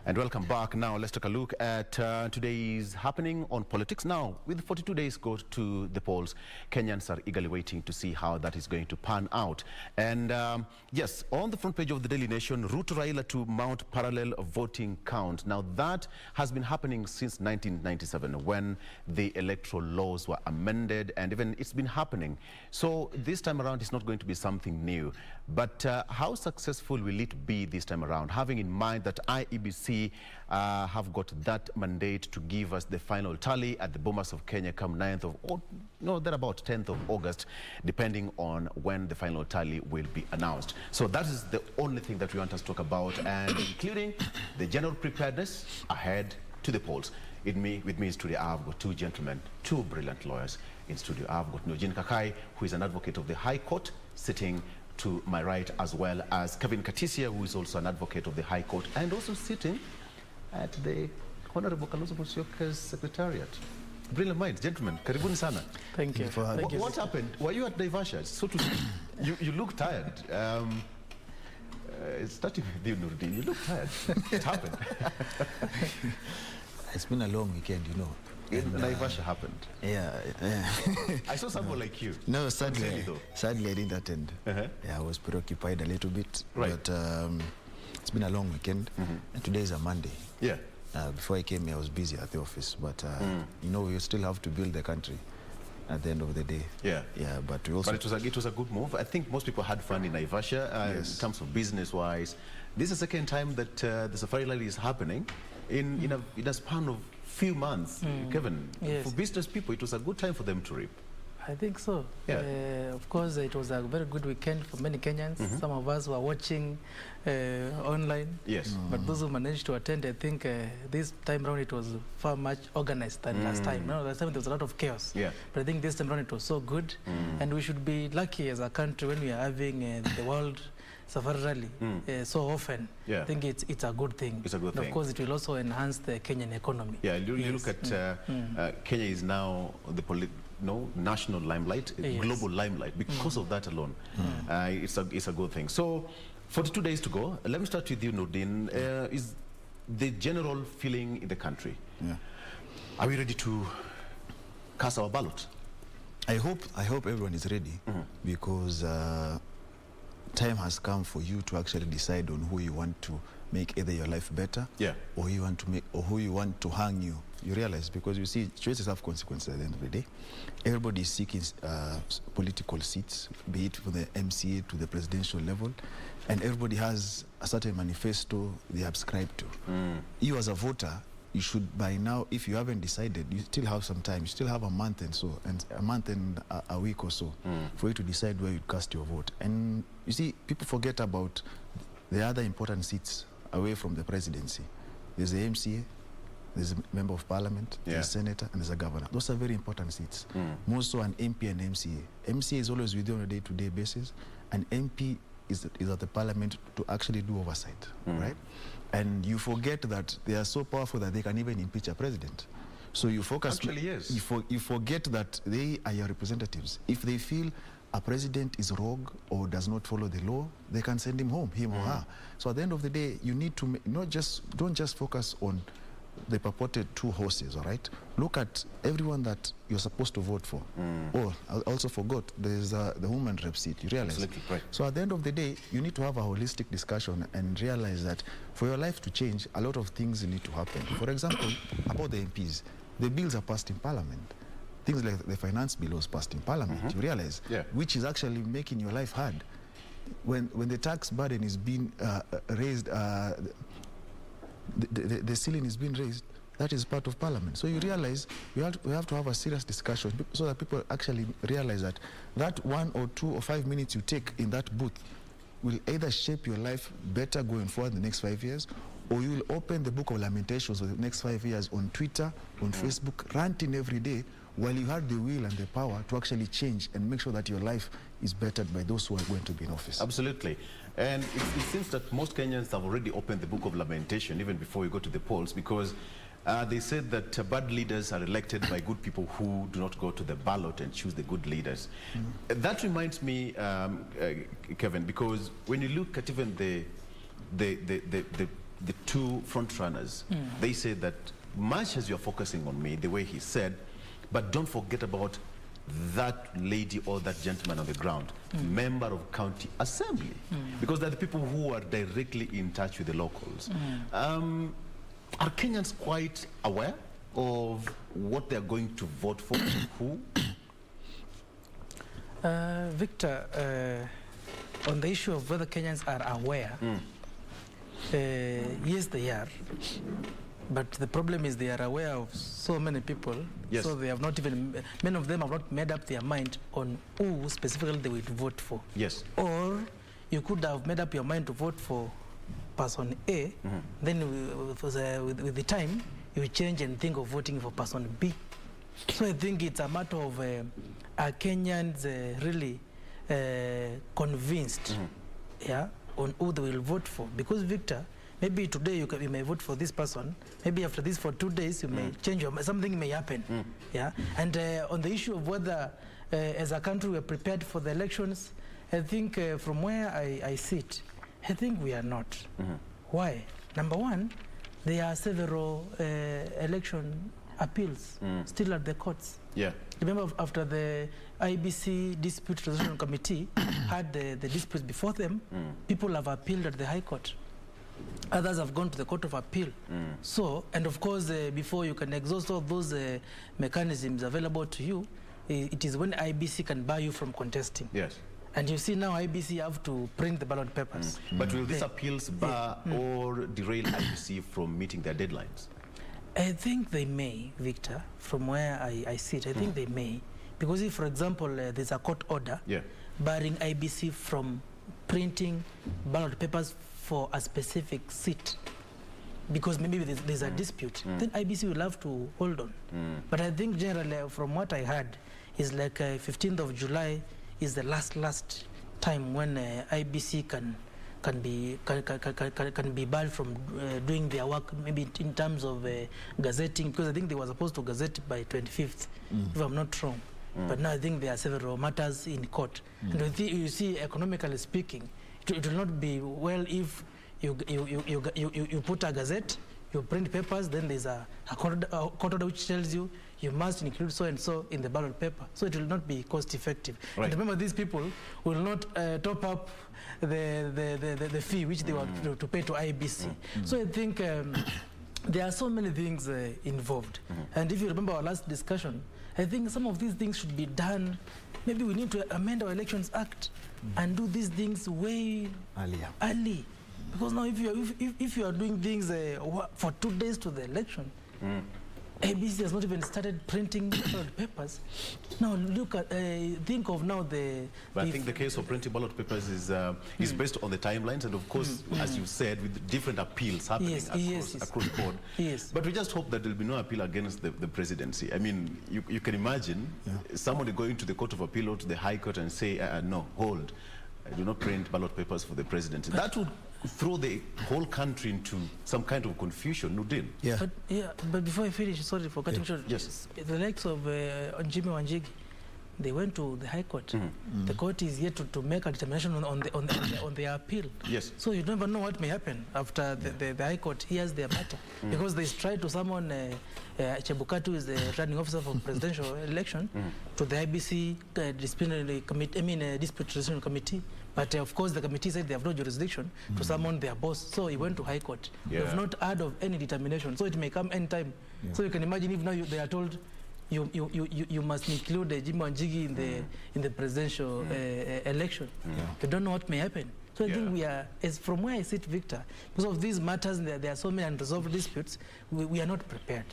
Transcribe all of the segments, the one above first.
And welcome back. Now let's take a look at today's happening on politics. Now, with 42 days go to the polls, Kenyans are eagerly waiting to see how that is going to pan out. And yes, on the front page of the Daily Nation, Ruto Raila to mount parallel voting count. Now that has been happening since 1997 when the electoral laws were amended, and even it's been happening. So this time around it's not going to be something new. But how successful will it be this time around, having in mind that IEBC have got that mandate to give us the final tally at the Bomas of Kenya come 9th of, or no, they're about 10th of August, depending on when the final tally will be announced. So that is the only thing that we want to talk about, and including the general preparedness ahead to the polls. With me in studio, I've got two gentlemen, two brilliant lawyers in studio. I've got Noordean Khagai, who is an advocate of the High Court, sitting to my right, as well as Katisya, who is also an advocate of the High Court, and also sitting at the Honorable Kalonzo Musyoka's Secretariat. Brilliant minds, gentlemen. Karibuni sana. Thank you. What happened? Were you at Naivasha? So to speak, you look tired. Starting with you, Noordean, you look tired. What happened? It's been a long weekend, you know. Naivasha happened. Yeah. I saw someone like you. No, sadly I didn't attend. Yeah, I was preoccupied a little bit. Right. But it's been a long weekend, and today is a Monday. Yeah. Before I came here, I was busy at the office, but you know, we still have to build the country at the end of the day. Yeah. Yeah, but we also. But it was a good move. I think most people had fun in Naivasha yes. in terms of business-wise. This is the second time that the safari rally is happening in a span of few months. Kevin, yes. For business people, it was a good time for them to reap. I think so. Yeah. Of course, it was a very good weekend for many Kenyans. Some of us were watching online. Yes. But those who managed to attend, I think this time around it was far much organized than last time. No, last time there was a lot of chaos. Yeah. But I think this time around it was so good. And we should be lucky as a country when we are having the World Safari Rally so often. Yeah. I think it's a good thing. It's a good and thing. Of course, it will also enhance the Kenyan economy. Yeah, you look at Kenya is now the national limelight, yes. global limelight, because of that alone. It's a good thing. So, 42 days to go. Let me start with you, Noordean. Is the general feeling in the country? Yeah. Are we ready to cast our ballot? I hope everyone is ready, because time has come for you to actually decide on who you want to make either your life better, yeah, or who you want to hang you. You realize, because you see, choices have consequences at the end of the day. Everybody is seeking political seats, be it from the MCA to the presidential level, and everybody has a certain manifesto they subscribe to. You as a voter, you should by now, if you haven't decided, you still have some time. You still have a month and a week or so for you to decide where you cast your vote. And you see, people forget about the other important seats away from the presidency. There's the MCA, there's a member of parliament, there's a senator, and there's a governor. Those are very important seats. More so an MP and MCA. MCA is always with you on a day-to-day basis, and MP is at the parliament to actually do oversight, right? And you forget that they are so powerful that they can even impeach a president. So you focus. Actually, yes. You forget that they are your representatives. If they feel a president is rogue or does not follow the law, they can send him home, him or her. So at the end of the day, you need to don't just focus on the purported two horses, all right? Look at everyone that you're supposed to vote for. Oh, I also forgot, there's the woman rep seat, you realize? Absolutely, right. So at the end of the day, you need to have a holistic discussion and realize that for your life to change, a lot of things need to happen. For example, about the MPs, the bills are passed in parliament. Things like the finance bill was passed in parliament, you realize? Yeah. Which is actually making your life hard. When the tax burden is being raised, the ceiling is being raised, that is part of parliament. So you realize we have to have a serious discussion so that people actually realize that 1 or 2 or 5 minutes you take in that booth will either shape your life better going forward in the next 5 years, or you will open the book of lamentations for the next 5 years on Twitter, on Facebook, ranting every day, while you have the will and the power to actually change and make sure that your life is bettered by those who are going to be in office. Absolutely. And it seems that most Kenyans have already opened the book of lamentation even before you go to the polls, because they said that bad leaders are elected by good people who do not go to the ballot and choose the good leaders. That reminds me, Kevin, because when you look at even the the two front runners, they said that much as you're focusing on me, the way he said, but don't forget about that lady or that gentleman on the ground, member of county assembly, because they're the people who are directly in touch with the locals. Are Kenyans quite aware of what they're going to vote for? Who? Victor, on the issue of whether Kenyans are aware, yes, they are. But the problem is they are aware of so many people, yes. So they have not even, many of them have not made up their mind on who specifically they would vote for. Yes. Or you could have made up your mind to vote for person A, then with the time, you change and think of voting for person B. So I think it's a matter of are Kenyans really convinced on who they will vote for. Because, Victor, maybe today you may vote for this person. Maybe after this for 2 days you may change your, something may happen. Yeah. And on the issue of whether as a country we're prepared for the elections, I think from where I sit, I think we are not. Why? Number one, there are several election appeals still at the courts. Yeah. Remember, after the IBC Dispute Resolution Committee had the disputes before them, people have appealed at the High Court. Others have gone to the Court of Appeal. So, and of course, before you can exhaust all those mechanisms available to you, it is when IBC can bar you from contesting. Yes. And you see now IBC have to print the ballot papers. But will these appeals bar or derail IBC from meeting their deadlines? I think they may, Victor, from where I sit. I think they may. Because if, for example, there's a court order barring IBC from printing ballot papers for a specific seat, because maybe there's a dispute, then IBC will have to hold on. But I think generally, from what I heard, is like 15th of July is the last time when IBC can be barred from doing their work, maybe in terms of gazetting, because I think they were supposed to gazette by 25th, if I'm not wrong. But now I think there are several matters in court. And you see, economically speaking, it will not be well if you put a gazette, you print papers, then there's a court order which tells you you must include so and so in the ballot paper. So it will not be cost effective. Right. And remember, these people will not top up the fee which they were to pay to IBC. So I think there are so many things involved. And if you remember our last discussion, I think some of these things should be done. Maybe we need to amend our Elections Act and do these things way early. Because now if you are doing things for 2 days to the election, ABC has not even started printing ballot papers. Now look at, think of now the... But I think the case of printing ballot papers is based on the timelines, and of course, as you said, with different appeals happening across the board. Yes. But we just hope that there will be no appeal against the presidency. I mean, you can imagine somebody going to the Court of Appeal or to the High Court and say, no, hold, I do not print ballot papers for the presidency. That would throw the whole country into some kind of confusion, Noordean. But before I finish, sorry for cutting short. Yes. The likes of Jimmy Wanjigi, they went to the High Court. The court is yet to make a determination on their appeal. Yes. So you never know what may happen after the High Court hears their matter. Because they tried to summon Chebukati, who is the returning officer for presidential election, to the IBC disciplinary committee, dispute resolution committee. But of course, the committee said they have no jurisdiction to summon their boss. So he went to High Court. They have not heard of any determination. So it may come anytime. So you can imagine if now they are told you must include Jimmy Wanjigi in the presidential election. You don't know what may happen. So I think we are, as from where I sit, Victor, because of these matters, there are so many unresolved disputes, we are not prepared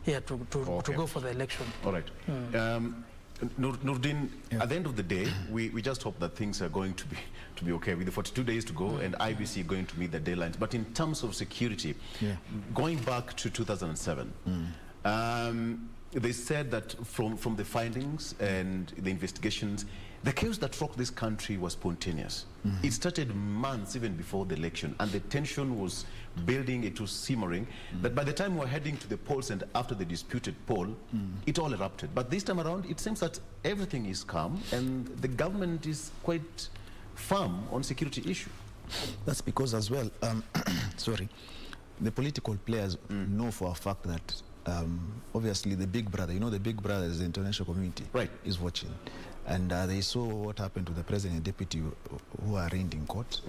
to go for the election. All right. Noordean, at the end of the day, we just hope that things are going to be okay with the 42 days to go and IBC going to meet the deadlines. But in terms of security, going back to 2007, they said that from the findings and the investigations, the chaos that rocked this country was spontaneous. It started months even before the election, and the tension was building, it was simmering. But by the time we were heading to the polls and after the disputed poll, it all erupted. But this time around, it seems that everything is calm and the government is quite firm on security issue. That's because as well, sorry, the political players know for a fact that obviously the big brother, the big brother is the international community, is watching. And they saw what happened to the president and deputy who are arraigned in court.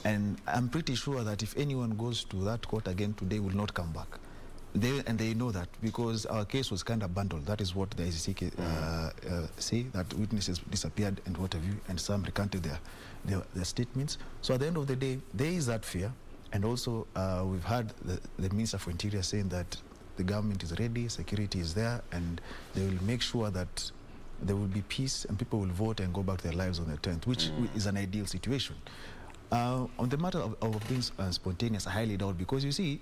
And I'm pretty sure that if anyone goes to that court again today, will not come back. They know that because our case was kind of bundled. That is what the ICC say, that witnesses disappeared and what have you, and some recanted their statements. So at the end of the day, there is that fear. And also, we've heard the Minister for Interior saying that the government is ready, security is there, and they will make sure that there will be peace and people will vote and go back to their lives on the 10th, which is an ideal situation. On the matter of being spontaneous, I highly doubt, because you see,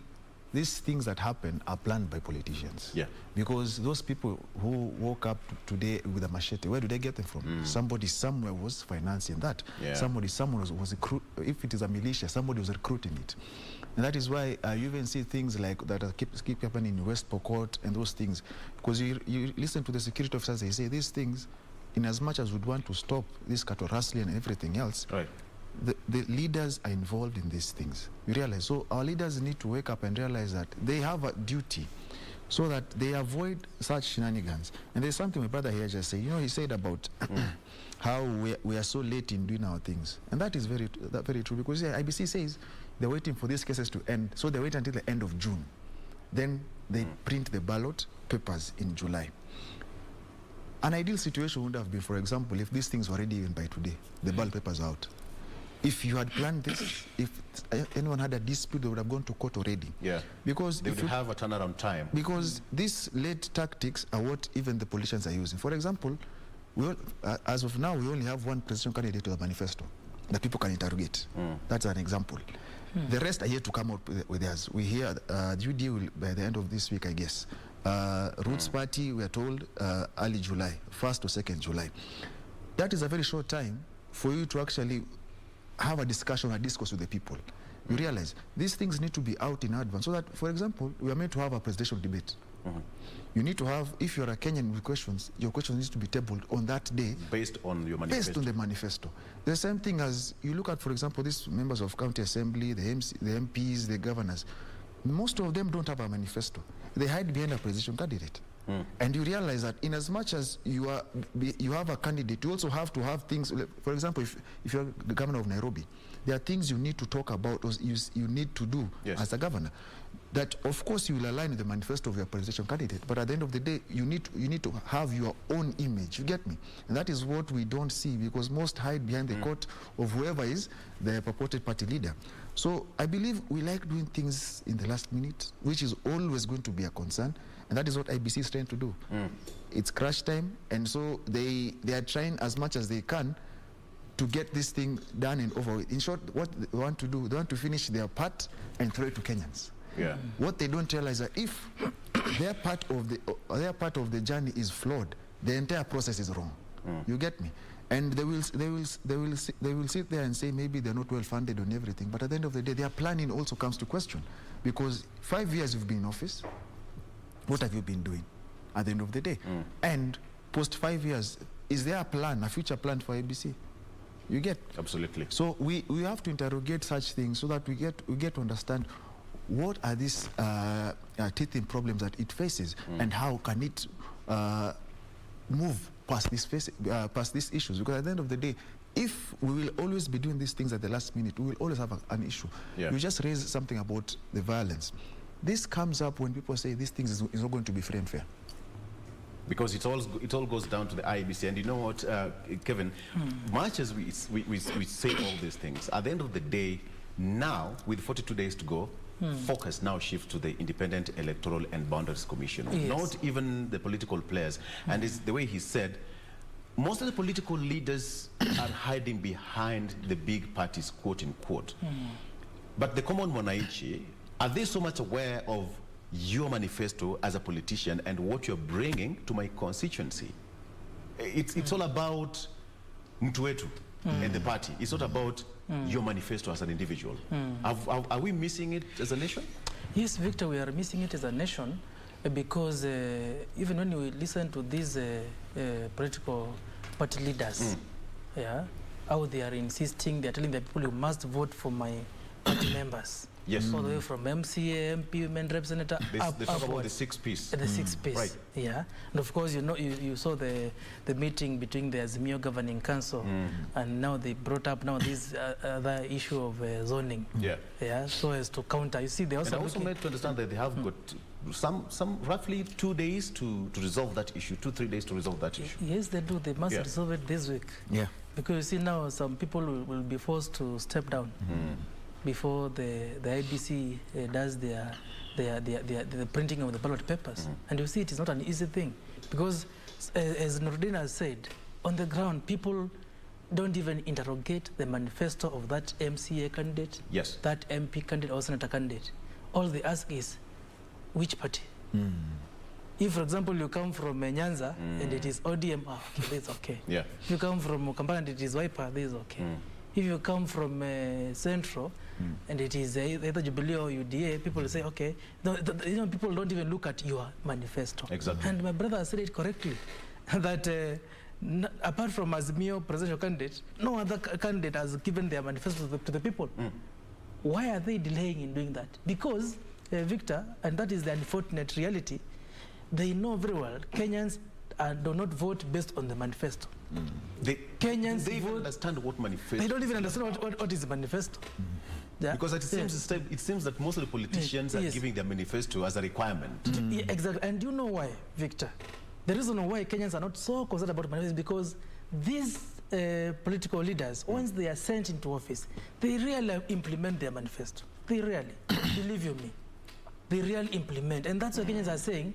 these things that happen are planned by politicians. Yeah. Because those people who woke up today with a machete, where do they get them from? Somebody somewhere was financing that. Yeah. Someone was if it is a militia, somebody was recruiting it. And that is why you even see things like that keep happening in West Pokot and those things. Because you listen to the security officers, they say these things, in as much as we'd want to stop this cattle rustling and everything else, the leaders are involved in these things. You realize? So our leaders need to wake up and realize that they have a duty so that they avoid such shenanigans. And there's something my brother here just said. He said about how we are so late in doing our things. And that is very true, because IBC says they're waiting for these cases to end. So they wait until the end of June. Then they print the ballot papers in July. An ideal situation would have been, for example, if these things were ready even by today, the ballot papers are out. If you had planned this, if anyone had a dispute, they would have gone to court already. Yeah. Because they would have a turnaround time. Because these late tactics are what even the politicians are using. For example, as of now, we only have one presidential candidate to the manifesto that people can interrogate. That's an example. The rest are yet to come up with theirs. We hear UD will, by the end of this week, I guess. Roots Party, we are told, early July, 1st or 2nd July. That is a very short time for you to actually have a discussion, a discourse with the people. You realize these things need to be out in advance, so that, for example, we are meant to have a presidential debate. You need to have, if you're a Kenyan with questions, your questions need to be tabled on that day. Based on your manifesto. Based on the manifesto. The same thing as you look at, for example, these members of county assembly, the MPs, the governors. Most of them don't have a manifesto. They hide behind a presidential candidate. And you realize that in as much as you have a candidate, you also have to have things. For example, if you're the governor of Nairobi, there are things you need to talk about or you need to do as a governor. That, of course, you will align with the manifesto of your presidential candidate, but at the end of the day, you need to have your own image. You get me? And that is what we don't see, because most hide behind the court of whoever is the purported party leader. So I believe we like doing things in the last minute, which is always going to be a concern. And that is what IBC is trying to do. It's crash time, and so they are trying as much as they can to get this thing done and over with. In short, what they want to do, they want to finish their part and throw it to Kenyans. Yeah. What they don't realize is that if their part of the journey is flawed, the entire process is wrong. You get me? And they will sit there and say maybe they're not well funded on everything, but at the end of the day, their planning also comes to question, because 5 years you've been in office. What have you been doing at the end of the day? And post 5 years, is there a plan, a future plan for IBC? You get? Absolutely. So we have to interrogate such things so that we get to understand what are these teething problems that it faces, and how can it move past these issues. Because at the end of the day, if we will always be doing these things at the last minute, we will always have an issue. Yeah. You just raised something about the violence. This comes up when people say these things is not going to be free and fair. Because it all goes down to the IBC. And you know what, Kevin, much as we say all these things, at the end of the day, now, with 42 days to go, focus now shifts to the Independent Electoral and Boundaries Commission, not even the political players. And it's the way he said, most of the political leaders are hiding behind the big parties, quote unquote. But the common Mwananchi, are they so much aware of your manifesto as a politician and what you're bringing to my constituency? It's all about mtu wetu and the party. It's not about your manifesto as an individual. Are we missing it as a nation? Yes, Victor, we are missing it as a nation because even when we listen to these political party leaders, how they are insisting, they are telling the people you must vote for my party members. Yes. All the way from MCA, MP, women rep, senator, they talk about the 6 piece. The 6 piece, right. Yeah. And of course, you saw the meeting between the Azimio Governing Council, and now they brought up this other issue of zoning. Yeah. Yeah. So as to counter, you see, they also made to understand that they have got some roughly 2 days to resolve that issue, 2-3 days to resolve that issue. Yes, they do. They must resolve it this week. Yeah. Because you see now some people will be forced to step down. Before the IBC does the printing of the ballot papers. And you see it is not an easy thing, because as Noordean has said, on the ground people don't even interrogate the manifesto of that MCA candidate, that MP candidate or senator candidate. All they ask is, which party? If, for example, you come from Nyanza and it is ODM, okay, this is okay. Yeah. If you come from Kampala and it is Wiper, this is okay. If you come from Central and it is either Jubilee or UDA, people will say, okay. People don't even look at your manifesto. Exactly. And my brother said it correctly, that apart from Azimio presidential candidate, no other candidate has given their manifesto to the people. Why are they delaying in doing that? Because, Victor, and that is the unfortunate reality, they know very well Kenyans do not vote based on the manifesto. They vote, understand what manifesto. They don't even understand what is the manifesto. Yeah? Because it seems that most of the politicians are giving their manifesto as a requirement. Yeah, exactly. And you know why, Victor? The reason why Kenyans are not so concerned about manifesto is because these political leaders, once they are sent into office, they really implement their manifesto. They really, believe you me, they really implement. And that's what Kenyans are saying,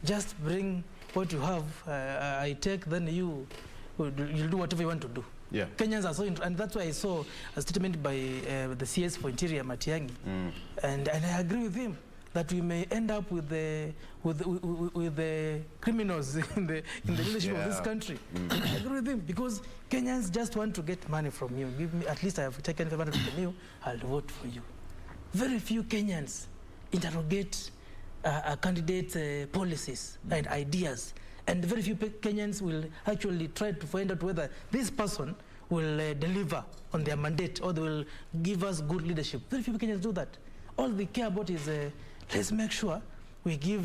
just bring what you have, I take, then you'll do whatever you want to do. Yeah. Kenyans are so, and that's why I saw a statement by the CS for Interior, Matiang'i, and I agree with him that we may end up with the criminals in the leadership of this country. I agree with him, because Kenyans just want to get money from you. Give me, at least I have taken 500 from you, I'll vote for you. Very few Kenyans interrogate a candidate's policies and ideas, and very few Kenyans will actually try to find out whether this person will deliver on their mandate or they will give us good leadership. Very few Kenyans do that. All they care about is let's make sure we give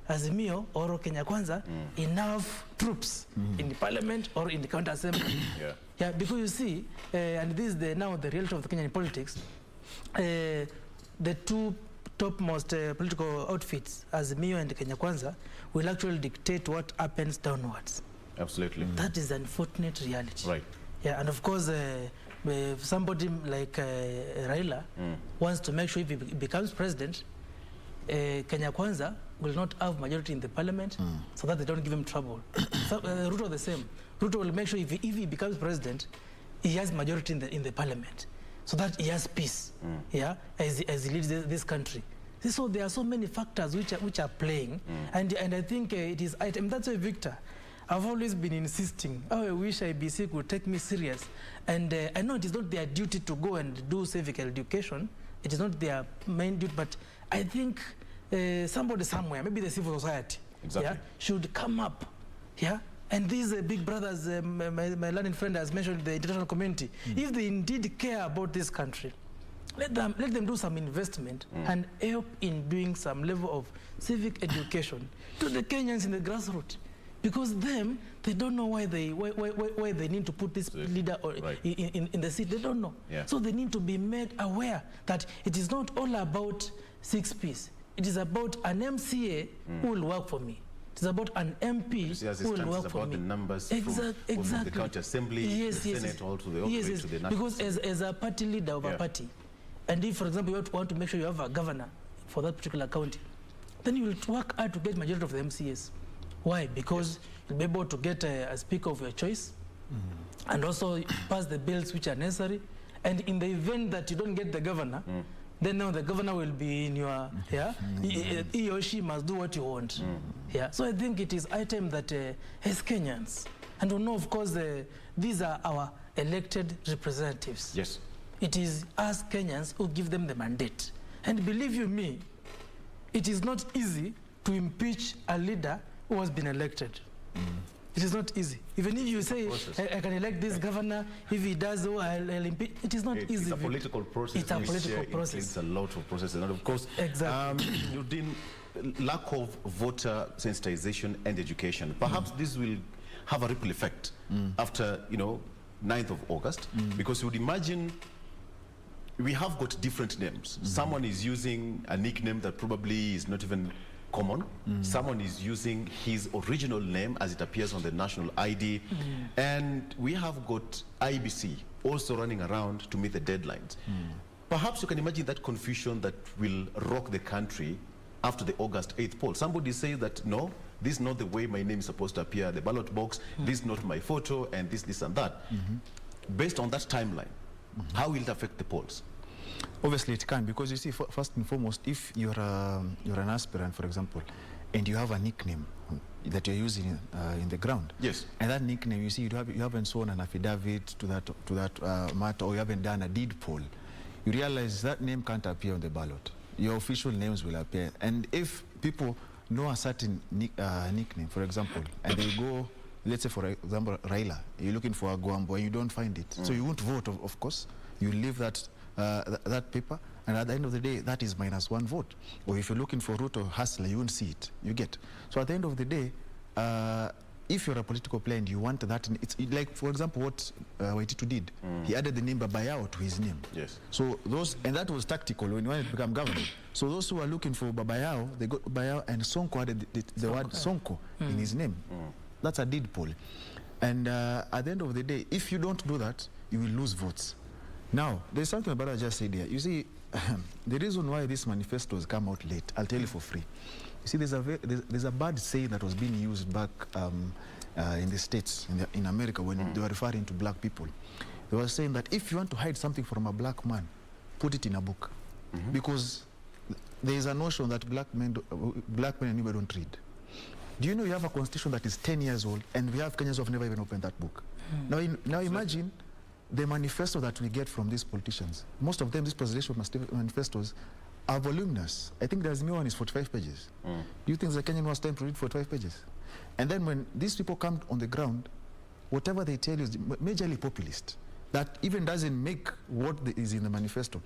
Azimio or Kenya Kwanza enough troops in the parliament or in the county assembly. Yeah, because you see, and this is now the reality of the Kenyan politics, the two topmost political outfits, Azimio and Kenya Kwanza, will actually dictate what happens downwards. Absolutely. That is the unfortunate reality. Right. Yeah, and of course, somebody like Raila wants to make sure if he becomes president, Kenya Kwanza will not have majority in the parliament, so that they don't give him trouble. So, Ruto the same. Ruto will make sure if he becomes president, he has majority in the parliament, so that he has peace, as he leads this country. So there are so many factors which are playing, and I think it is item. That's why, Victor, I've always been insisting, I wish IBC could take me serious. And I know it is not their duty to go and do civic education. It is not their main duty, but I think somebody somewhere, maybe the civil society, should come up, and these big brothers, my learned friend has mentioned, the international community, if they indeed care about this country, let them do some investment and help in doing some level of civic education to the Kenyans in the grassroots. Because they don't know why they need to put this leader or in the seat. They don't know. So they need to be made aware that it is not all about 6 Ps. It is about an MCA who will work for me. It is about an MP who will work for me. The numbers from the county assembly, the Senate, all to the national. Because as a party leader of a party, and if, for example, you want to make sure you have a governor for that particular county, then you will work hard to get majority of the MCAs. Why? Because you'll be able to get a speaker of your choice, and also pass the bills which are necessary. And in the event that you don't get the governor, then now the governor will be in your, he or she must do what you want. So I think it is item that as Kenyans, and we know, of course, these are our elected representatives. Yes. It is us Kenyans who give them the mandate. And believe you me, it is not easy to impeach a leader who has been elected. It is not easy. Even if you say, I can elect this governor, if he does so, I'll impeach. It is not easy. It's a political process. It's a political process. It's a lot of processes. And of course, exactly. Lack of voter sensitization and education. Perhaps this will have a ripple effect after, 9th of August, because you would imagine we have got different names. Someone is using a nickname that probably is not even common. Someone is using his original name as it appears on the national ID. And we have got IBC also running around to meet the deadlines. Perhaps you can imagine that confusion that will rock the country after the August 8th poll. Somebody says that, no, this is not the way my name is supposed to appear at the ballot box. This is not my photo, and this, and that. Based on that timeline, how will it affect the polls? Obviously, it can, because you see, first and foremost, if you're an aspirant, for example, and you have a nickname that you're using in the ground, yes, and that nickname, you see, you haven't sworn an affidavit to that matter, or you haven't done a deed poll, you realize that name can't appear on the ballot. Your official names will appear, and if people know a certain nickname, for example, and they go, let's say, for example, Raila, you're looking for a Guambo and you don't find it, so you won't vote, of course. You leave that paper, and at the end of the day, that is -1 vote. Or if you're looking for Ruto Hustler, you won't see it. You get. So at the end of the day, if you're a political player and you want that, it's like, for example, what Waititu did. He added the name Babayao to his name. Yes. So and that was tactical when he wanted to become governor. So those who are looking for Babayao, they got Babayao, and Sonko added the word Sonko in his name. That's a deed poll. And at the end of the day, if you don't do that, you will lose votes. Now, there's something about I just said here. You see, the reason why these manifestos come out late, I'll tell you for free. You see, there's a bad saying that was being used back in the States, in America, when they were referring to black people. They were saying that if you want to hide something from a black man, put it in a book. Because there is a notion that black men and women don't read. Do you know you have a constitution that is 10 years old, and we have Kenyans who have never even opened that book? Now imagine the manifesto that we get from these politicians. Most of them, these presidential manifestos, are voluminous. I think the Azimio one is 45 pages. Do you think the Kenyan was time to read 45 pages? And then when these people come on the ground, whatever they tell you is majorly populist. That even doesn't make what is in the manifesto.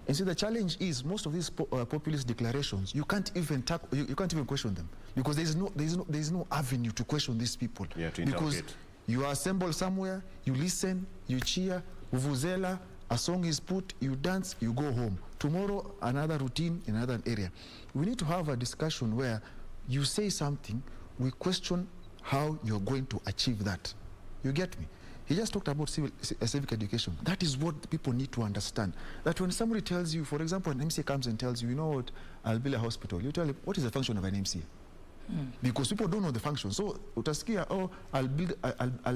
And see, the challenge is most of these populist declarations, you can't even you can't even question them, because there's no avenue to question these people. Yeah, to because interrogate. You are assembled somewhere, you listen, you cheer, vuvuzela, a song is put, you dance, you go home. Tomorrow, another routine in another area. We need to have a discussion where you say something, we question how you're going to achieve that. You get me? He just talked about civic education. That is what people need to understand. That when somebody tells you, for example, an MCA comes and tells you, you know what, I'll build a hospital. You tell him, what is the function of an MCA? Because people don't know the function. So utasikia, oh, I'll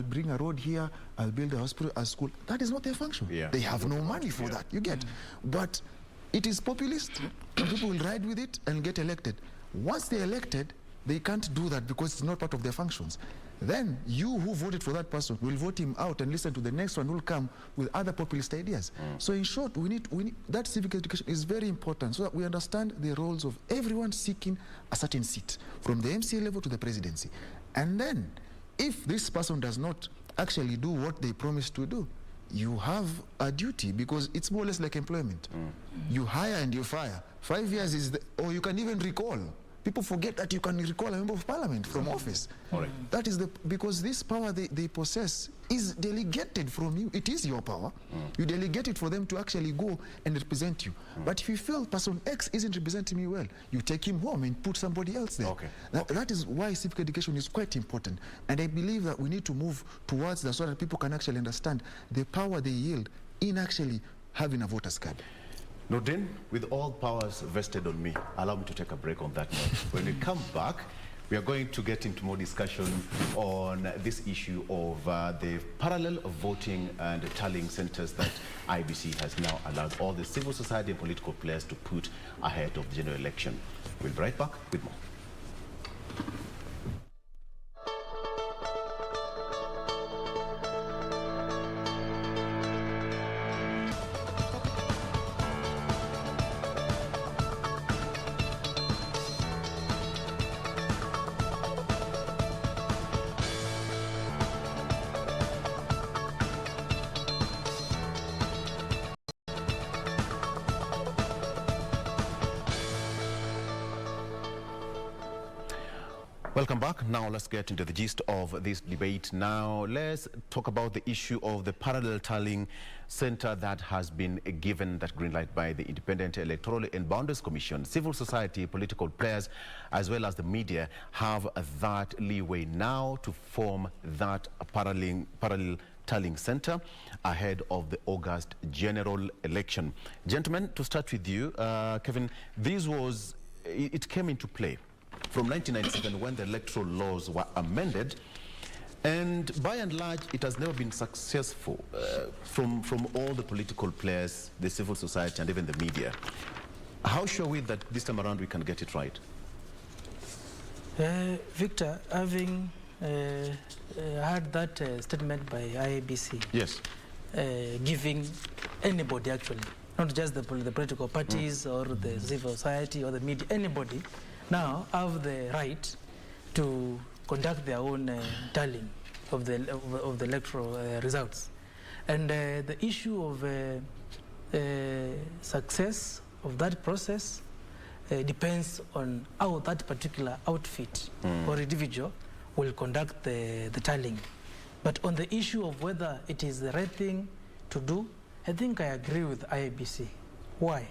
bring a road here, I'll build a hospital, a school. That is not their function. Yeah. They have no money for that. You get. But it is populist, and people will ride with it and get elected. Once they're elected, they can't do that because it's not part of their functions. Then you who voted for that person will vote him out and listen to the next one who will come with other populist ideas. So in short, we need that civic education is very important so that we understand the roles of everyone seeking a certain seat, from the MCA level to the presidency. And then, if this person does not actually do what they promised to do, you have a duty, because it's more or less like employment. You hire and you fire. 5 years is or you can even recall. People forget that you can recall a member of parliament from office. That is because this power they possess is delegated from you. It is your power. You delegate it for them to actually go and represent you. But if you feel person X isn't representing me well, you take him home and put somebody else there. That is why civic education is quite important. And I believe that we need to move towards that so that people can actually understand the power they yield in actually having a voter's card. Noordean, with all powers vested on me, allow me to take a break on that note. When we come back, we are going to get into more discussion on this issue of the parallel of voting and tallying centers that IBC has now allowed all the civil society and political players to put ahead of the general election. We'll be right back with more. Welcome back. Now let's get into the gist of this debate. Now let's talk about the issue of the parallel tallying center that has been given that green light by the Independent Electoral and Boundaries Commission. Civil society, political players, as well as the media have that leeway now to form that parallel tallying center ahead of the August general election. Gentlemen, to start with you, Kevin, it came into play from 1997 when the electoral laws were amended, and by and large it has never been successful from all the political players, the civil society and even the media. How sure are we that this time around we can get it right? Victor, having heard that statement by IEBC, yes, giving anybody actually, not just the political parties or the civil society or the media, anybody now have the right to conduct their own tallying of the electoral results. And the issue of success of that process depends on how that particular outfit or individual will conduct the tallying. But on the issue of whether it is the right thing to do, I think I agree with IBC. Why?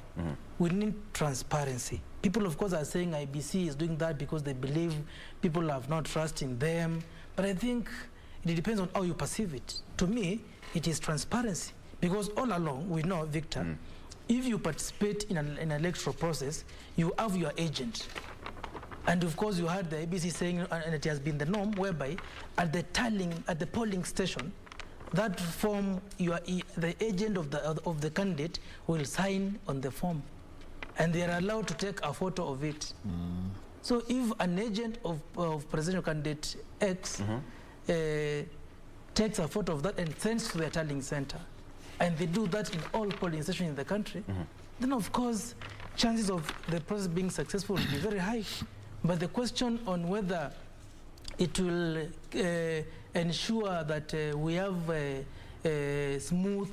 We need transparency. People, of course, are saying IBC is doing that because they believe people have no trust in them. But I think it depends on how you perceive it. To me, it is transparency. Because all along, we know, Victor, if you participate in an electoral process, you have your agent. And of course, you heard the IBC saying, and it has been the norm, whereby at the tallying, at the polling station, that form, the agent of the candidate will sign on the form. And they are allowed to take a photo of it. So if an agent of presidential candidate X takes a photo of that and sends to their tallying center, and they do that in all polling stations in the country, then of course chances of the process being successful will be very high. But the question on whether it will ensure that we have a smooth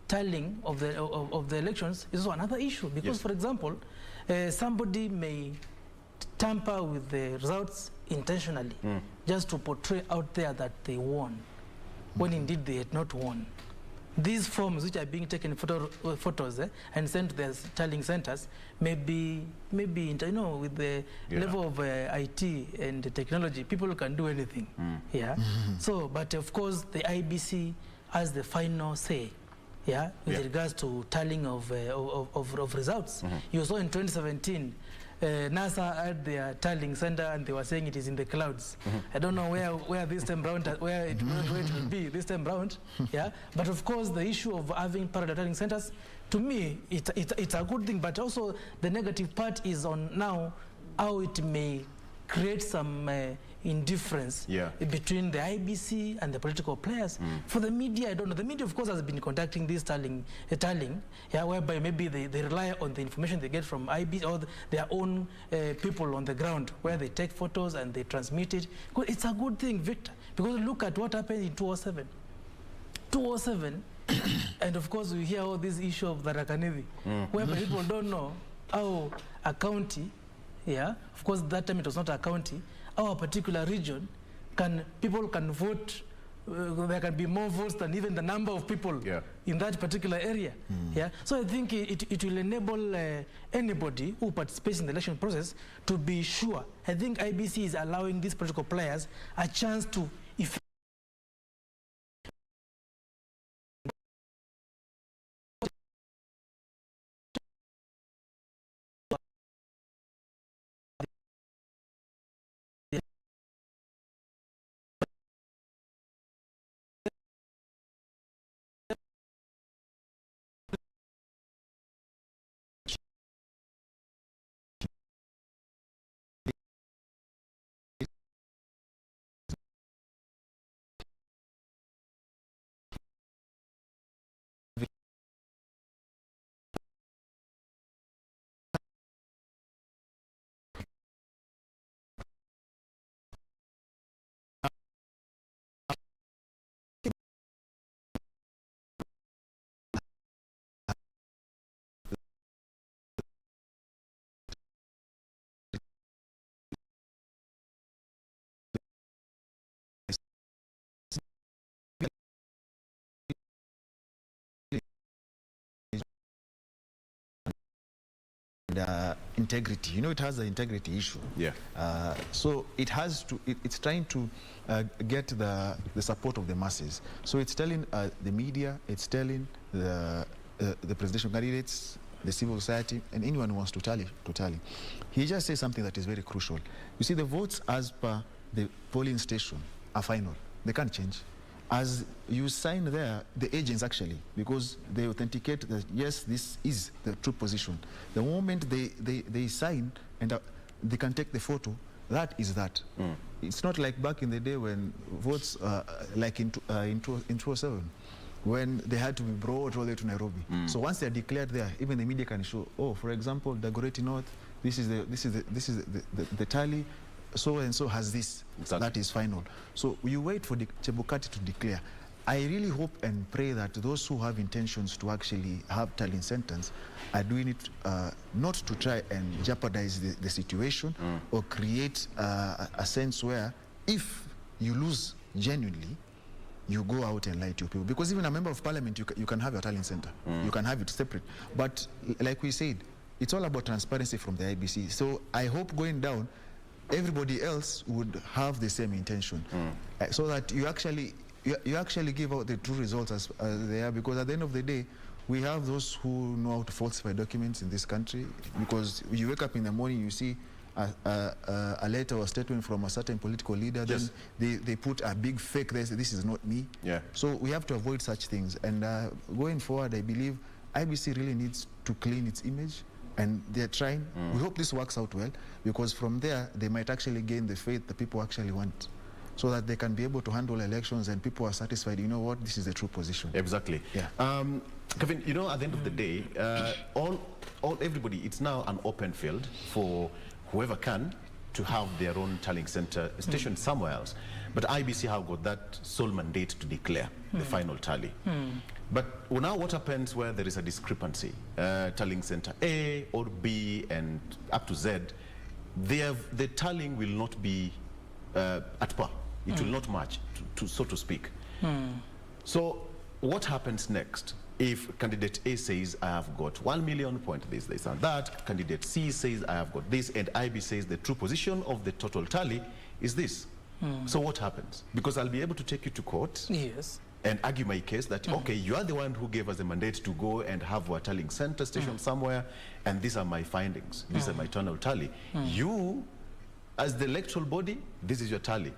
tallying of the elections is also another issue, because for example, somebody may tamper with the results intentionally just to portray out there that they won when indeed they had not won. These forms which are being taken photos and sent to their tallying centers may be you know, with the level of IT and the technology, people can do anything. So, but of course the IBC has the final say with regards to tallying of results. You saw in 2017, NASA had their tallying center and they were saying it is in the clouds. I don't know where this time round, where it will be this time round. But of course the issue of having parallel tallying centers, to me, it's a good thing, but also the negative part is on now how it may create some indifference between the IBC and the political players. For the media, I don't know. The media, of course, has been conducting this tallying, whereby maybe they rely on the information they get from IBC or their own people on the ground, where they take photos and they transmit it. It's a good thing, Victor, because look at what happened in 2007. 2007, and of course we hear all this issue of the Rakanivi, whereby people don't know how a county, of course that time it was not a county, our particular region, people can vote, there can be more votes than even the number of people in that particular area. So I think it will enable anybody who participates in the election process to be sure. I think IBC is allowing these political players a chance to, if integrity. You know, it has an integrity issue. Yeah. So it has to. It's trying to get the support of the masses. So it's telling the media. It's telling the presidential candidates, the civil society, and anyone who wants to tally. He just says something that is very crucial. You see, the votes as per the polling station are final. They can't change. As you sign there, the agents actually, because they authenticate that, yes, this is the true position. The moment they sign and they can take the photo, that is that. It's not like back in the day when votes, like in 2007, when they had to be brought all the way to Nairobi. So once they're declared there, even the media can show, oh, for example, the Dagoretti North, this is the tally, so and so has this. Exactly. That is final. So you wait for the Chebukati to declare. I really hope and pray that those who have intentions to actually have tallying centers are doing it not to try and jeopardize the situation or create a sense where if you lose genuinely, you go out and lie to people. Because even a member of parliament, you can have your tallying center. You can have it separate. But like we said, it's all about transparency from the IBC. So I hope going down, everybody else would have the same intention, so that you actually give out the true results as they are. Because at the end of the day, we have those who know how to falsify documents in this country. Because you wake up in the morning, you see a letter or statement from a certain political leader, yes. Then they put a big fake there, say, this is not me. Yeah. So we have to avoid such things. And going forward, I believe IBC really needs to clean its image. And they're trying. We hope this works out well, because from there, they might actually gain the faith that people actually want, so that they can be able to handle elections and people are satisfied, you know what, this is the true position. Exactly. Yeah. Kevin, you know, at the end of the day, everybody, it's now an open field for whoever can to have their own tallying center stationed somewhere else. But IBC have got that sole mandate to declare the final tally. But now what happens where there is a discrepancy? Tallying center A or B and up to Z, the tallying will not be at par. It will not match, so to speak. So what happens next? If candidate A says, I have got 1 million point this and that, candidate C says, I have got this, and IB says the true position of the total tally is this. So what happens? Because I'll be able to take you to court. Yes. And argue my case that, okay, you are the one who gave us the mandate to go and have a tallying center station somewhere, and these are my findings. These are my total tally. You, as the electoral body, this is your tally.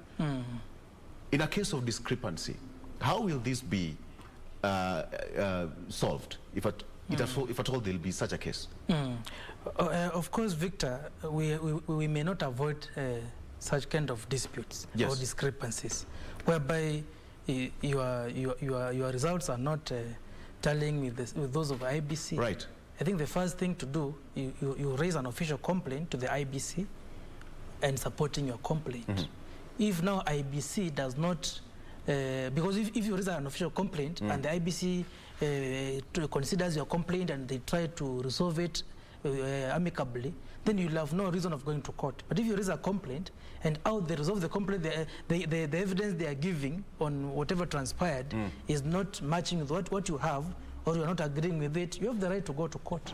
In a case of discrepancy, how will this be solved, if at all there will be such a case? Of course, Victor, we may not avoid such kind of disputes or discrepancies, whereby your results are not tallying with those of IBC. Right. I think the first thing to do, you raise an official complaint to the IBC and supporting your complaint. If now IBC does not, because if you raise an official complaint and the IBC considers your complaint and they try to resolve it amicably, then you'll have no reason of going to court. But if you raise a complaint and out they resolve the complaint, the evidence they are giving on whatever transpired is not matching with what you have, or you're not agreeing with it, you have the right to go to court.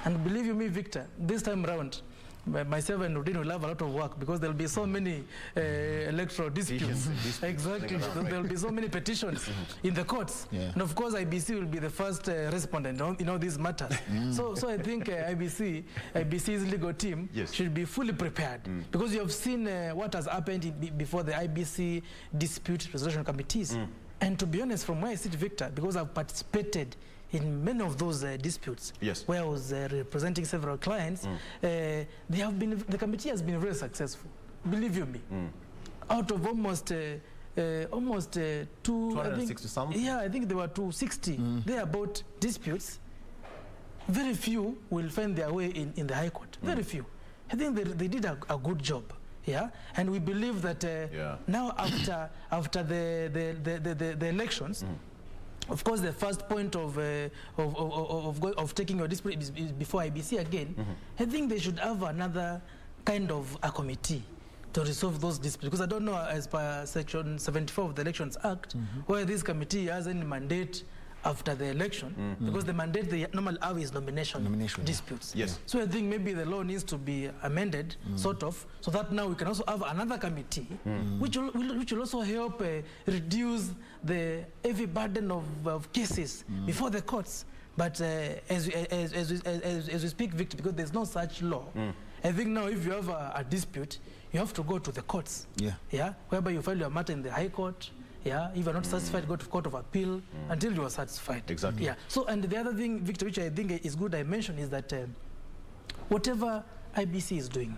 And believe you me, Victor, this time around, myself and Noordean will have a lot of work, because there will be so many electoral disputes. Exactly. There will be so many petitions in the courts. And of course, IBC will be the first respondent in all these matters. So I think IBC's legal team should be fully prepared, because you have seen what has happened before the IBC dispute resolution committees. And to be honest, from where I sit, Victor, because I've participated in many of those disputes, where I was representing several clients, the committee has been very successful. Believe you me. Out of almost 260 something. Yeah, I think there were 260. There about disputes. Very few will find their way in the High Court. Very few. I think they did a good job. Yeah, and we believe that now after the elections. Of course, the first point of taking your dispute is before IBC again. I think they should have another kind of a committee to resolve those disputes, because I don't know, as per Section 74 of the Elections Act, where this committee has any mandate after the election, because the mandate they normally have is nomination disputes. Yes. So I think maybe the law needs to be amended, sort of, so that now we can also have another committee, which will also help reduce the heavy burden of cases before the courts. But as we speak, Victor, because there's no such law, I think now if you have a dispute, you have to go to the courts. Yeah. Whereby you file your matter in the High Court. Yeah. If you're not satisfied, go to Court of Appeal until you are satisfied. Exactly. Yeah. So, and the other thing, Victor, which I think is good I mentioned, is that whatever IBC is doing,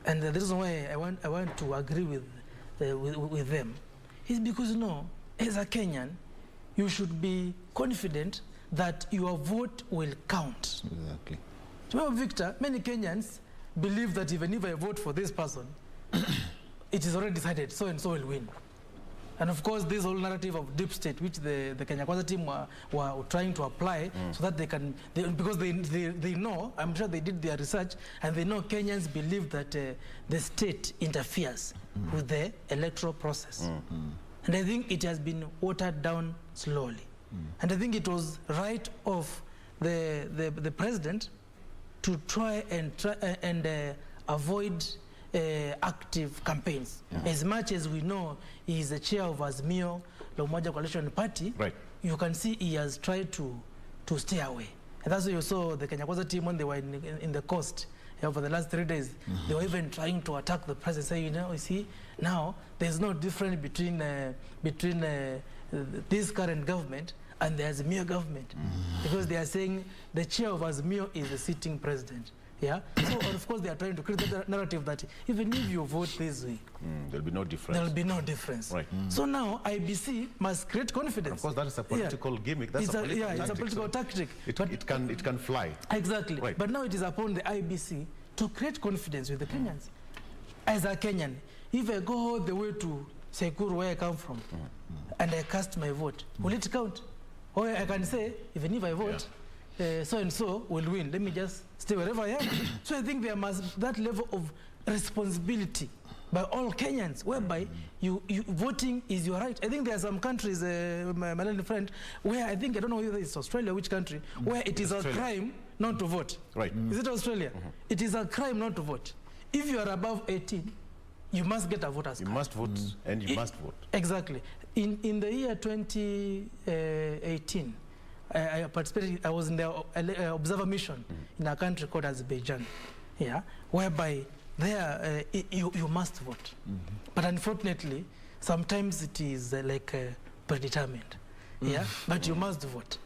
and the reason why I want to agree with them, is because, you know, as a Kenyan, you should be confident that your vote will count. Exactly. Well, Victor, many Kenyans believe that even if I vote for this person, it is already decided, so and so will win. And of course, this whole narrative of deep state, which the Kenya Kwanza team were trying to apply, so that they can, because they know, I'm sure they did their research, and they know Kenyans believe that the state interferes with the electoral process. And I think it has been watered down slowly. And I think it was right of the president to try and avoid active campaigns. As much as we know he is the chair of Azimio, the Umoja Coalition Party, you can see he has tried to stay away. And that's why you saw the Kenya Kwanza team when they were in the coast for the last 3 days. They were even trying to attack the president, saying, you know, you see, now there's no difference between this current government and the Azimio government, because they are saying the chair of Azimio is the sitting president. Yeah. So of course they are trying to create the narrative that even if you vote this way, there'll be no difference. There'll be no difference. Right. So now IBC must create confidence. Of course, that is a political gimmick. That's it's a political tactic. It can fly. Exactly. Right. But now it is upon the IBC to create confidence with the Kenyans. As a Kenyan, if I go all the way to Sekuru, where I come from, and I cast my vote, will it count? Or I can say, even if I vote, so and so will win. Let me just stay wherever I am. So I think there must that level of responsibility by all Kenyans, whereby you voting is your right. I think there are some countries, my little friend, where I think, I don't know whether it's Australia, which country, where it is a crime not to vote. Right. Is it Australia? It is a crime not to vote. If you are above 18, you must get a voter's card. You must vote, and you must vote. Exactly. In the year 2018, I participated. I was in the observer mission in a country called Azerbaijan, whereby there you must vote. But unfortunately, sometimes it is predetermined. But you must vote.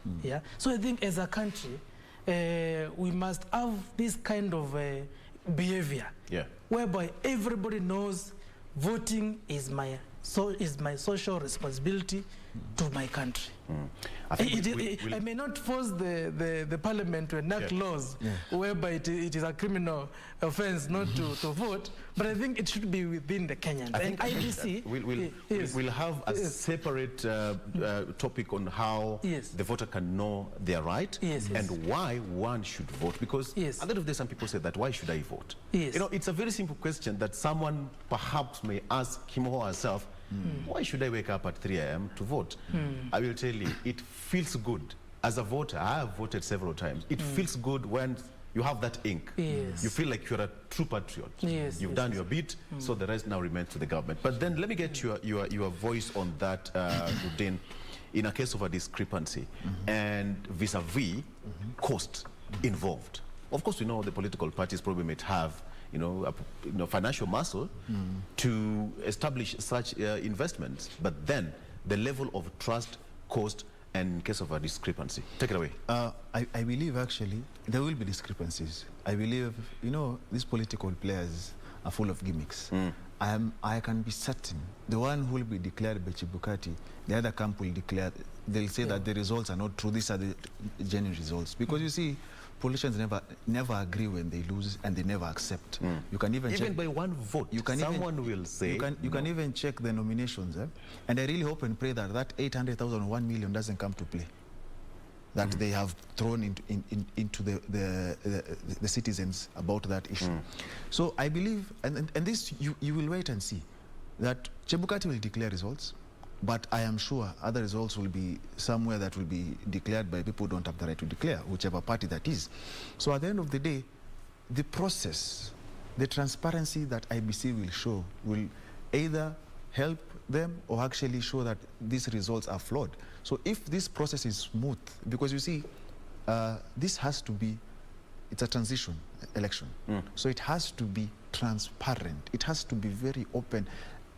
So I think as a country, we must have this kind of behavior, whereby everybody knows voting is my social responsibility to my country. I may not force the parliament to enact laws whereby it is a criminal offense not to vote, but I think it should be within the Kenyans. And IBC we'll have a separate topic on how the voter can know their right and why one should vote. Because at the end of the day, some people say that, why should I vote? You know, it's a very simple question that someone perhaps may ask him or herself. Why should I wake up at 3 a.m. to vote? I will tell you, it feels good. As a voter, I have voted several times. It feels good when you have that ink. You feel like you're a true patriot. You've done your bit, so the rest now remains to the government. But then let me get your voice on that, Noordean, in a case of a discrepancy and vis-a-vis cost involved. Of course, we know the political parties probably might have financial muscle to establish such investments, but then the level of trust, cost, and in case of a discrepancy. Take it away. I believe actually there will be discrepancies. I believe, these political players are full of gimmicks. I can be certain the one who will be declared by Chebukati, the other camp will declare, they'll say that the results are not true, these are the genuine results. Because you see, politicians never agree when they lose, and they never accept. You can even check by one vote. Someone will say you can even check the nominations, and I really hope and pray that 800,000 or 1 million doesn't come to play. That they have thrown into the citizens about that issue. So I believe, and this you will wait and see, that Chebukati will declare results, But I am sure other results will be somewhere that will be declared by people who don't have the right to declare, whichever party that is. So at the end of the day, the process, the transparency that IBC will show will either help them or actually show that these results are flawed. So if this process is smooth, because you see, this has to be, it's a transition election. So it has to be transparent. It has to be very open.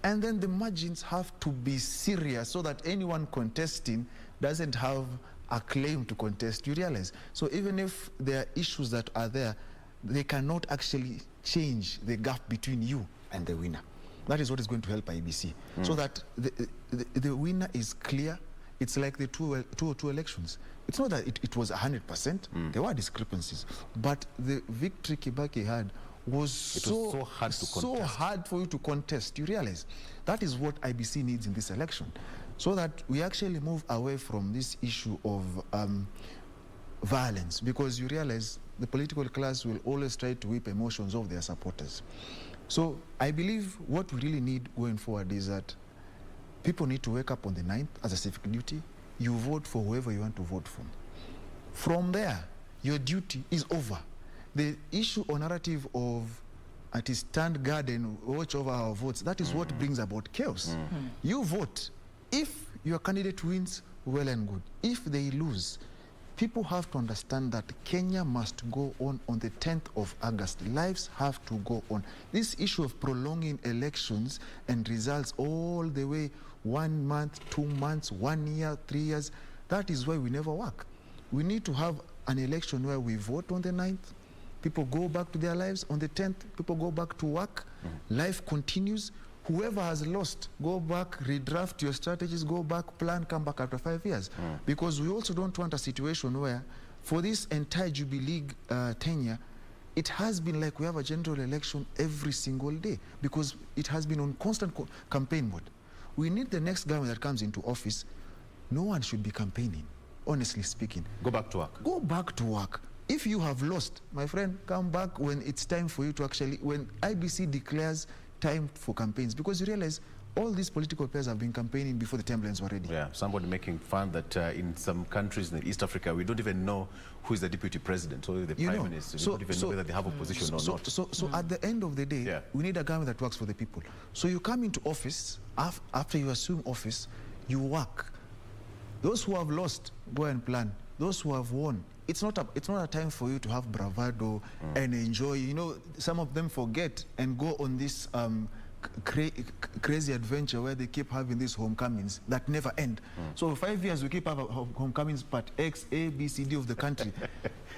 And then the margins have to be serious so that anyone contesting doesn't have a claim to contest, you realize. So even if there are issues that are there, they cannot actually change the gap between you and the winner. That is what is going to help IBC. So that the winner is clear. It's like the 202 elections. It's not that it was 100%. There were discrepancies. But the victory Kibaki had was so hard for you to contest. You realize that is what IBC needs in this election, so that we actually move away from this issue of violence, because you realize the political class will always try to whip emotions of their supporters. So I believe what we really need going forward is that people need to wake up on the 9th as a civic duty. You vote for whoever you want to vote for. From there, your duty is over. The issue or narrative of at his stand guard and watch over our votes, that is what brings about chaos. You vote. If your candidate wins, well and good. If they lose, people have to understand that Kenya must go on the 10th of August. Lives have to go on. This issue of prolonging elections and results all the way 1 month, 2 months, 1 year, 3 years, that is why we never work. We need to have an election where we vote on the 9th, people go back to their lives on the 10th, people go back to work, life continues. Whoever has lost, go back, redraft your strategies, go back, plan, come back after 5 years. Because we also don't want a situation where, for this entire Jubilee League tenure, it has been like we have a general election every single day, because it has been on constant campaign mode. We need the next government that comes into office. No one should be campaigning, honestly speaking. Go back to work. Go back to work. If you have lost, my friend, come back when it's time for you to actually, when IBC declares time for campaigns, because you realize all these political players have been campaigning before the timelines were ready. Yeah, somebody making fun that in some countries in East Africa, we don't even know who is the deputy president or the prime minister. We don't even know whether they have opposition or not. So at the end of the day, we need a government that works for the people. So you come into office, after you assume office, you work. Those who have lost, go and plan. Those who have won, it's not a time for you to have bravado and enjoy. You know, some of them forget and go on this crazy adventure where they keep having these homecomings that never end. So 5 years we keep having homecomings, part X, A, B, C, D of the country.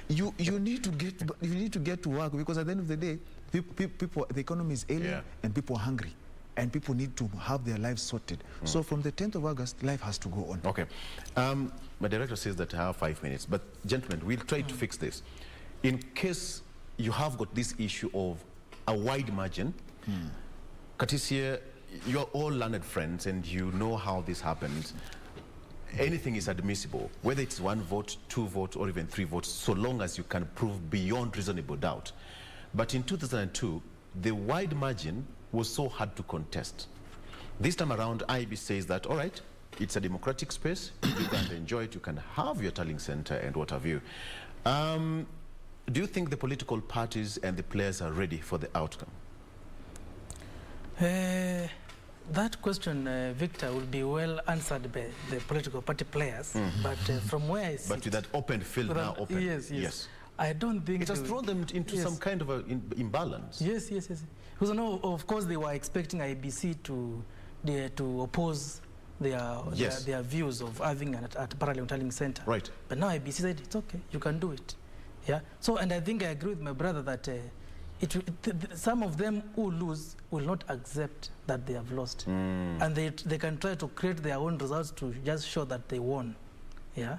you need to get to work, because at the end of the day, people, the economy is ailing and people are hungry. And people need to have their lives sorted. So from the 10th of August, life has to go on. Okay. My director says that I have 5 minutes. But gentlemen, we'll try to fix this. In case you have got this issue of a wide margin, Katisya, you're all learned friends and you know how this happens. Anything is admissible, whether it's 1 vote, 2 votes, or even 3 votes, so long as you can prove beyond reasonable doubt. But in 2002, the wide margin was so hard to contest. This time around, IB says that, all right, it's a democratic space, you can enjoy it, you can have your tallying center and what have you. Do you think the political parties and the players are ready for the outcome? That question, Victor, will be well answered by the political party players, but from where I sit... But with that open field now open. Yes. I don't think... It has thrown them into some kind of an imbalance. Yes. Because no, of course they were expecting IBC to oppose their views of having a parallel tallying center. Right. But now IBC said it's okay, you can do it. Yeah. So, and I think I agree with my brother that some of them who lose will not accept that they have lost, and they can try to create their own results to just show that they won. Yeah.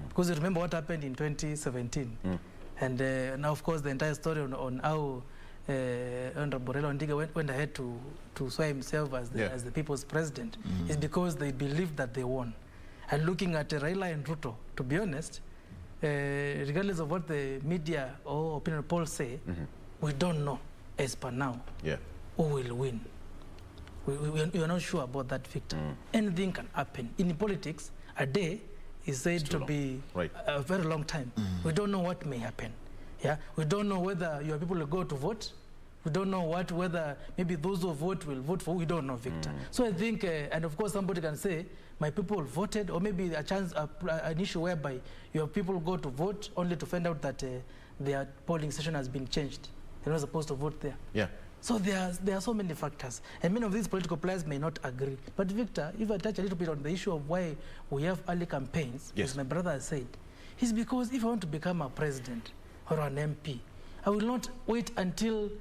Because you remember what happened in 2017, and now of course the entire story on how Honorable Raila Ondiga went ahead to swear himself as the people's president is because they believed that they won. And looking at Raila and Ruto, to be honest, regardless of what the media or opinion polls say, we don't know as per now who will win. We are not sure about that, Victor. Anything can happen. In politics, a day is said to be a very long time. We don't know what may happen. Yeah, we don't know whether your people will go to vote. We don't know whether maybe those who vote will vote for. We don't know, Victor. So I think, and of course, somebody can say, my people voted, or maybe an issue whereby your people go to vote only to find out that their polling station has been changed. They're not supposed to vote there. Yeah. So there are so many factors, and many of these political players may not agree. But Victor, if I touch a little bit on the issue of why we have early campaigns, as my brother has said, is because if I want to become a president or an MP, I will not wait until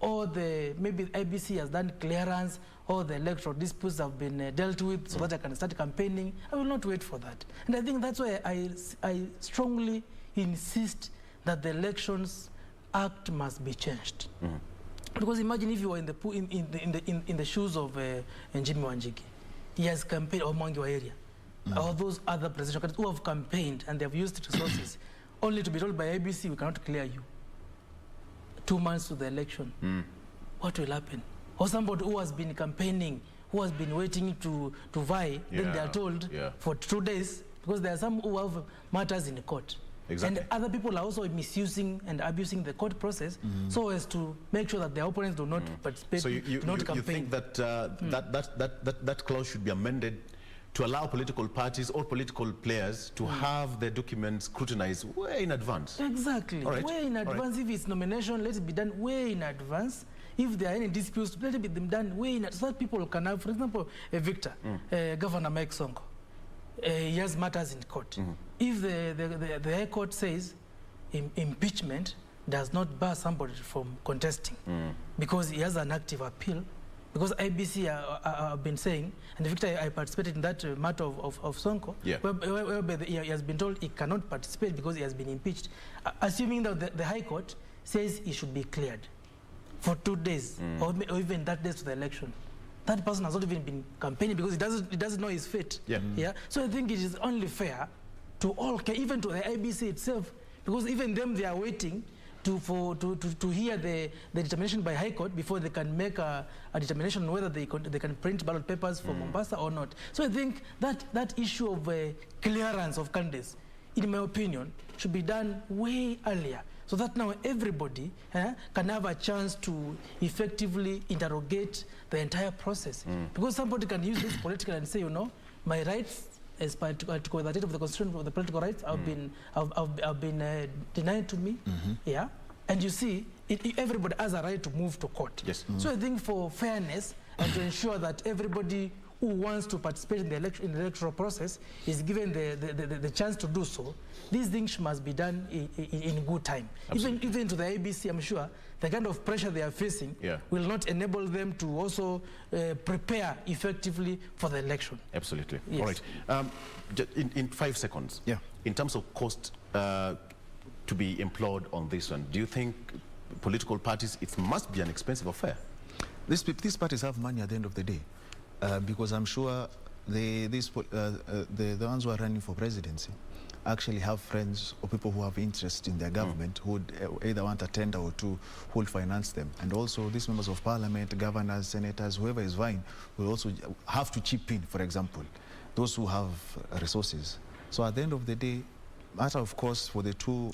maybe IBC has done clearance, all the electoral disputes have been dealt with, so that I can start campaigning. I will not wait for that. And I think that's why I strongly insist that the Elections Act must be changed. Because imagine if you were in the shoes of Njimi Wanjigi. He has campaigned, or Mwangi wa area, all those other presidential candidates who have campaigned and they have used resources, only to be told by ABC, we cannot clear you. 2 months to the election. What will happen? Or somebody who has been campaigning, who has been waiting to vie, then they are told for 2 days, because there are some who have matters in the court. Exactly. And other people are also misusing and abusing the court process so as to make sure that their opponents do not participate, so you think that that clause should be amended to allow political parties or political players to have their documents scrutinized way in advance? Exactly. Way in advance. If it's nomination, let it be done way in advance. If there are any disputes, let it be done way in advance, so that people can have, for example, Victor, Governor Mike Sonko. He has matters in court. If the High Court says impeachment does not bar somebody from contesting because he has an active appeal, because IBC have been saying, and Victor, I participated in that matter of Sonko, where he has been told he cannot participate because he has been impeached, assuming that the High Court says he should be cleared for 2 days or even that days to the election. That person has not even been campaigning because he doesn't know his fate. So I think it is only fair to all, even to the IBC itself, because even them, they are waiting to hear the determination by High Court before they can make a determination whether they can print ballot papers for Mombasa or not. So I think that issue of clearance of candidates, in my opinion, should be done way earlier, so that now everybody can have a chance to effectively interrogate the entire process. Because somebody can use this politically and say, you know, my rights as per Article 38 of the Constitution of the political rights have been denied to me. And you see, everybody has a right to move to court. So I think for fairness and to ensure that everybody who wants to participate in the electoral process is given the chance to do so, these things must be done in good time. Even to the ABC, I'm sure the kind of pressure they are facing will not enable them to also prepare effectively for the election. Absolutely. All right. In 5 seconds, in terms of cost to be employed on this one, do you think political parties, it must be an expensive affair? These parties have money at the end of the day. Because I'm sure the ones who are running for presidency actually have friends or people who have interest in their government who would either want a tender or two who will finance them. And also these members of parliament, governors, senators, whoever is vying will also have to chip in, for example, those who have resources. So at the end of the day, matter of course for the two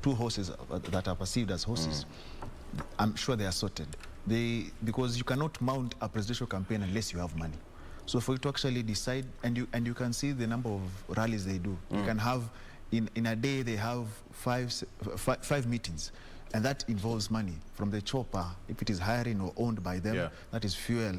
horses that are perceived as horses, I'm sure they are sorted. Because you cannot mount a presidential campaign unless you have money. So for you to actually decide, and you can see the number of rallies they do. You can have, in a day, they have five meetings. And that involves money from the chopper, if it is hiring or owned by them, that is fuel.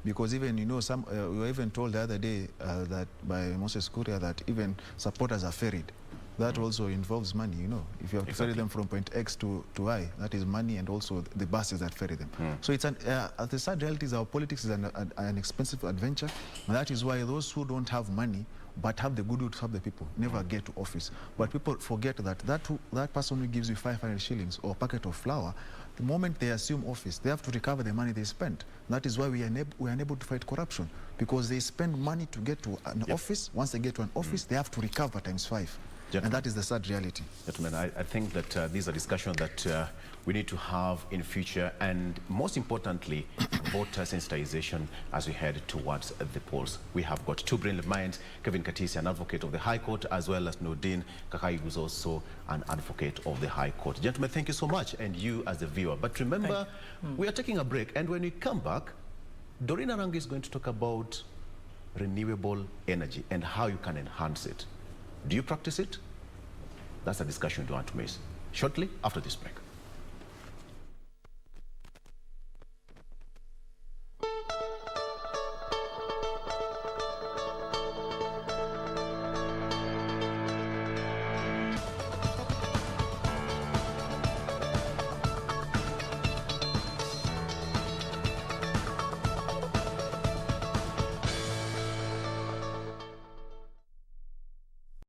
Because even, you know, we were even told the other day that by Moses Kuria that even supporters are ferried. That also involves money, you know. If you have to ferry them from point X to Y, that is money, and also the buses that ferry them. So it's the sad reality is our politics is an expensive adventure. And that is why those who don't have money but have the goodwill to help the people never get to office. But people forget that person who gives you 500 shillings or a packet of flour, the moment they assume office, they have to recover the money they spent. That is why we are unable to fight corruption, because they spend money to get to an office. Once they get to an office, they have to recover times 5. And that is the sad reality. Gentlemen, I think that these are discussions that we need to have in future, and most importantly, voter sensitization as we head towards the polls. We have got two brilliant minds, Katisya, an advocate of the High Court, as well as Noordean, Khagai, who's also an advocate of the High Court. Gentlemen, thank you so much, and you as a viewer. But remember, we are taking a break, and when we come back, Doreen Arangi is going to talk about renewable energy and how you can enhance it. Do you practice it? That's a discussion you don't want to miss. Shortly after this break.